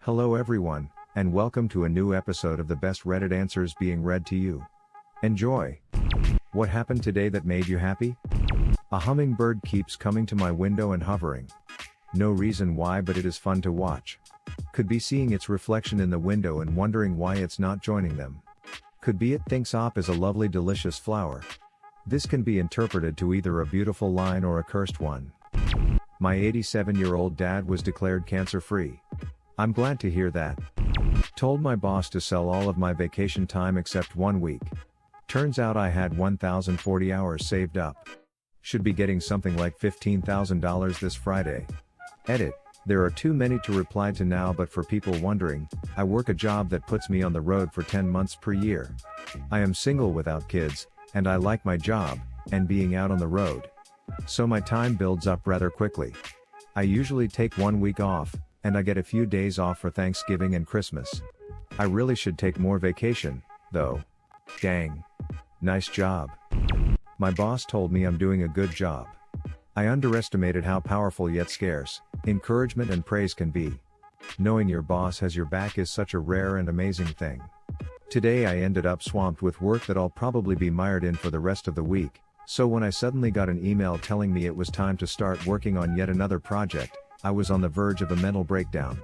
Hello everyone, and welcome to a new episode of the best Reddit answers being read to you. Enjoy! What happened today that made you happy? A hummingbird keeps coming to my window and hovering. No reason why, but it is fun to watch. Could be seeing its reflection in the window and wondering why it's not joining them. Could be it thinks op is a lovely delicious flower. This can be interpreted to either a beautiful line or a cursed one. My 87-year-old dad was declared cancer-free. I'm glad to hear that. Told my boss to sell all of my vacation time except 1 week. Turns out I had 1,040 hours saved up. Should be getting something like $15,000 this Friday. Edit. There are too many to reply to now, but for people wondering, I work a job that puts me on the road for 10 months per year. I am single without kids, and I like my job, and being out on the road. So my time builds up rather quickly. I usually take 1 week off, and I get a few days off for Thanksgiving and Christmas. I really should take more vacation, though. Dang. Nice job. My boss told me I'm doing a good job. I underestimated how powerful yet scarce encouragement and praise can be. Knowing your boss has your back is such a rare and amazing thing. Today I ended up swamped with work that I'll probably be mired in for the rest of the week, so when I suddenly got an email telling me it was time to start working on yet another project, I was on the verge of a mental breakdown.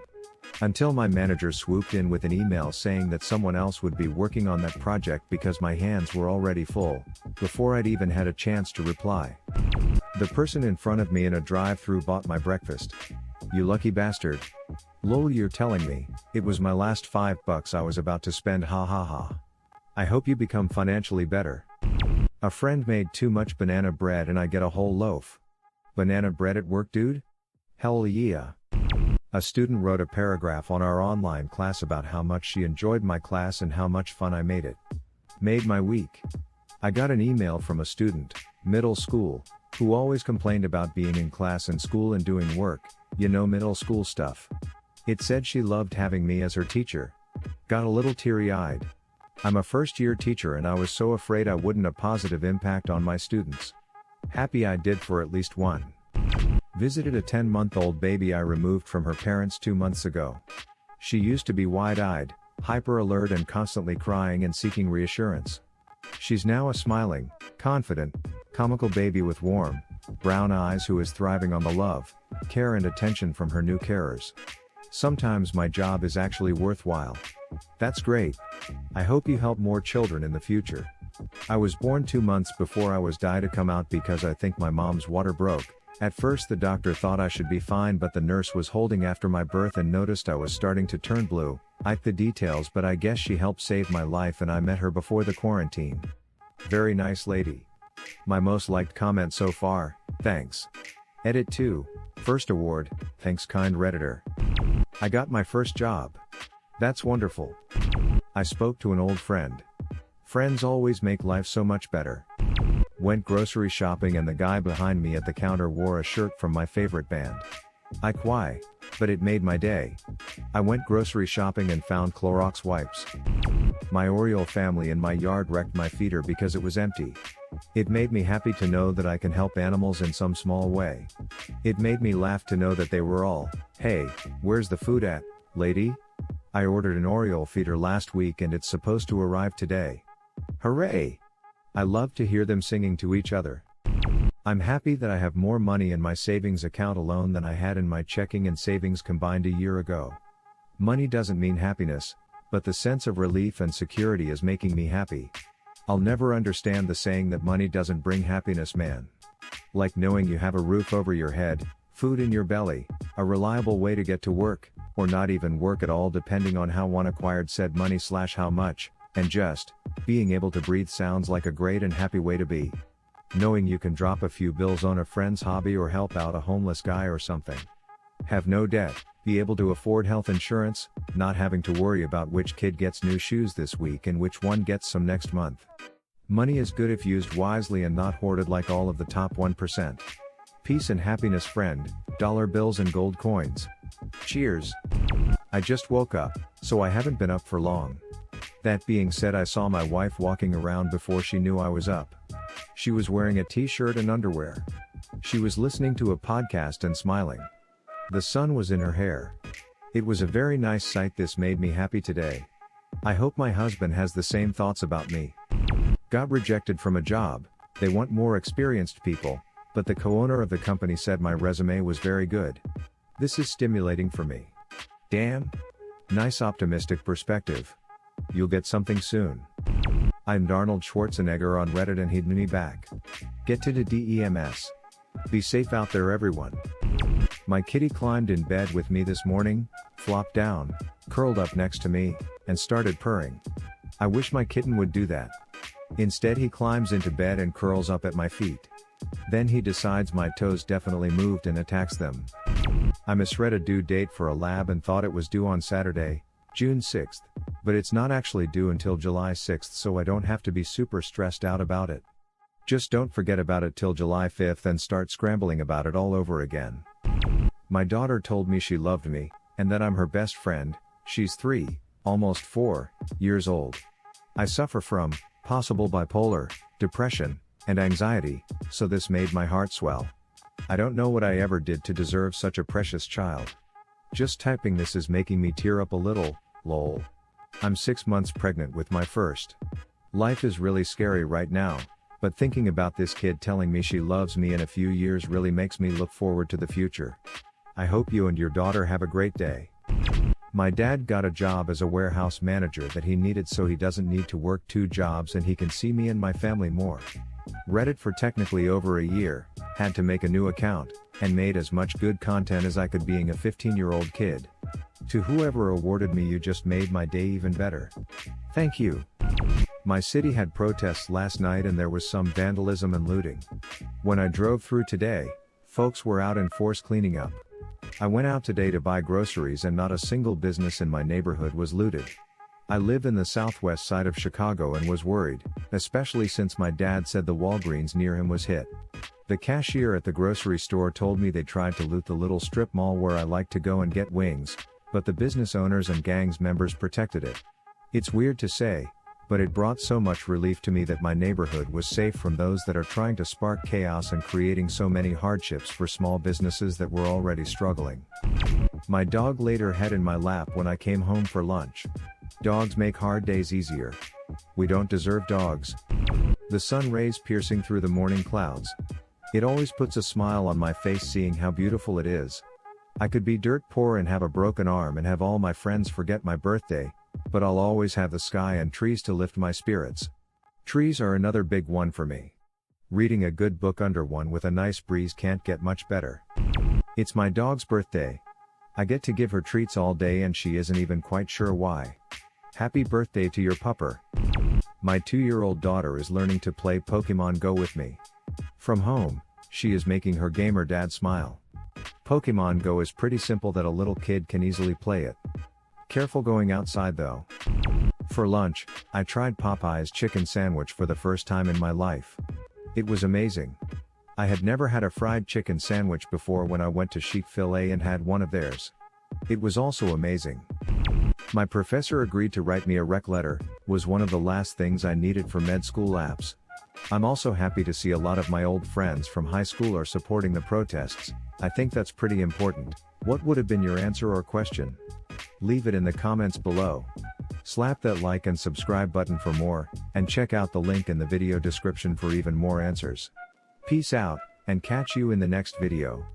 Until my manager swooped in with an email saying that someone else would be working on that project because my hands were already full, before I'd even had a chance to reply. The person in front of me in a drive-thru bought my breakfast. You lucky bastard. Lol, you're telling me, it was my last $5 I was about to spend, ha ha ha. I hope you become financially better. A friend made too much banana bread and I get a whole loaf. Banana bread at work, dude? Hell yeah. A student wrote a paragraph on our online class about how much she enjoyed my class and how much fun I made it. Made my week. I got an email from a student, middle school, who always complained about being in class and school and doing work, you know, middle school stuff. It said she loved having me as her teacher. Got a little teary-eyed. I'm a first-year teacher and I was so afraid I wouldn't have a positive impact on my students. Happy I did for at least one. Visited a 10-month-old baby I removed from her parents 2 months ago. She used to be wide-eyed, hyper-alert and constantly crying and seeking reassurance. She's now a smiling, confident, comical baby with warm, brown eyes who is thriving on the love, care and attention from her new carers. Sometimes my job is actually worthwhile. That's great. I hope you help more children in the future. I was born 2 months before I was due to come out because I think my mom's water broke. At first the doctor thought I should be fine, but the nurse was holding after my birth and noticed I was starting to turn blue. Ike the details, but I guess she helped save my life and I met her before the quarantine. Very nice lady. My most liked comment so far, thanks. Edit 2, first award, thanks kind Redditor. I got my first job. That's wonderful. I spoke to an old friend. Friends always make life so much better. Went grocery shopping and the guy behind me at the counter wore a shirt from my favorite band. Why? But it made my day. I went grocery shopping and found Clorox wipes. My Oriole family in my yard wrecked my feeder because it was empty. It made me happy to know that I can help animals in some small way. It made me laugh to know that they were all, hey, where's the food at, lady? I ordered an Oriole feeder last week and it's supposed to arrive today. Hooray! I love to hear them singing to each other. I'm happy that I have more money in my savings account alone than I had in my checking and savings combined a year ago. Money doesn't mean happiness, but the sense of relief and security is making me happy. I'll never understand the saying that money doesn't bring happiness, man. Like knowing you have a roof over your head, food in your belly, a reliable way to get to work, or not even work at all depending on how one acquired said money/how much, and just being able to breathe sounds like a great and happy way to be. Knowing you can drop a few bills on a friend's hobby or help out a homeless guy or something. Have no debt, be able to afford health insurance, not having to worry about which kid gets new shoes this week and which one gets some next month. Money is good if used wisely and not hoarded like all of the top 1%. Peace and happiness, friend, dollar bills and gold coins. Cheers. I just woke up, so I haven't been up for long. That being said, I saw my wife walking around before she knew I was up. She was wearing a t-shirt and underwear. She was listening to a podcast and smiling. The sun was in her hair. It was a very nice sight. This made me happy today. I hope my husband has the same thoughts about me. Got rejected from a job. They want more experienced people, but the co-owner of the company said my resume was very good. This is stimulating for me. Damn. Nice optimistic perspective. You'll get something soon. I'm Arnold Schwarzenegger on Reddit and he'd me back. Get to the DEMS. Be safe out there everyone. My kitty climbed in bed with me this morning, flopped down, curled up next to me, and started purring. I wish my kitten would do that. Instead he climbs into bed and curls up at my feet. Then he decides my toes definitely moved and attacks them. I misread a due date for a lab and thought it was due on Saturday, June 6th, but it's not actually due until July 6th, so I don't have to be super stressed out about it. Just don't forget about it till July 5th and start scrambling about it all over again. My daughter told me she loved me, and that I'm her best friend. She's 3, almost 4, years old. I suffer from possible bipolar, depression, and anxiety, so this made my heart swell. I don't know what I ever did to deserve such a precious child. Just typing this is making me tear up a little, lol. I'm 6 months pregnant with my first. Life is really scary right now, but thinking about this kid telling me she loves me in a few years really makes me look forward to the future. I hope you and your daughter have a great day. My dad got a job as a warehouse manager that he needed so he doesn't need to work 2 jobs and he can see me and my family more. Reddit for technically over a year, had to make a new account, and made as much good content as I could being a 15-year-old kid. To whoever awarded me, you just made my day even better. Thank you. My city had protests last night and there was some vandalism and looting. When I drove through today, folks were out in force cleaning up. I went out today to buy groceries and not a single business in my neighborhood was looted. I live in the southwest side of Chicago and was worried, especially since my dad said the Walgreens near him was hit. The cashier at the grocery store told me they tried to loot the little strip mall where I like to go and get wings, but the business owners and gangs members protected it. It's weird to say, but it brought so much relief to me that my neighborhood was safe from those that are trying to spark chaos and creating so many hardships for small businesses that were already struggling. My dog laid her head in my lap when I came home for lunch. Dogs make hard days easier. We don't deserve dogs. The sun rays piercing through the morning clouds. It always puts a smile on my face seeing how beautiful it is. I could be dirt poor and have a broken arm and have all my friends forget my birthday, but I'll always have the sky and trees to lift my spirits. Trees are another big one for me. Reading a good book under one with a nice breeze can't get much better. It's my dog's birthday. I get to give her treats all day and she isn't even quite sure why. Happy birthday to your pupper. My 2-year-old daughter is learning to play Pokemon Go with me. From home, she is making her gamer dad smile. Pokemon Go is pretty simple that a little kid can easily play it. Careful going outside though. For lunch, I tried Popeye's chicken sandwich for the first time in my life. It was amazing. I had never had a fried chicken sandwich before when I went to Chick-fil-A and had one of theirs. It was also amazing. My professor agreed to write me a rec letter, was one of the last things I needed for med school apps. I'm also happy to see a lot of my old friends from high school are supporting the protests. I think that's pretty important. What would have been your answer or question? Leave it in the comments below. Slap that like and subscribe button for more, and check out the link in the video description for even more answers. Peace out, and catch you in the next video.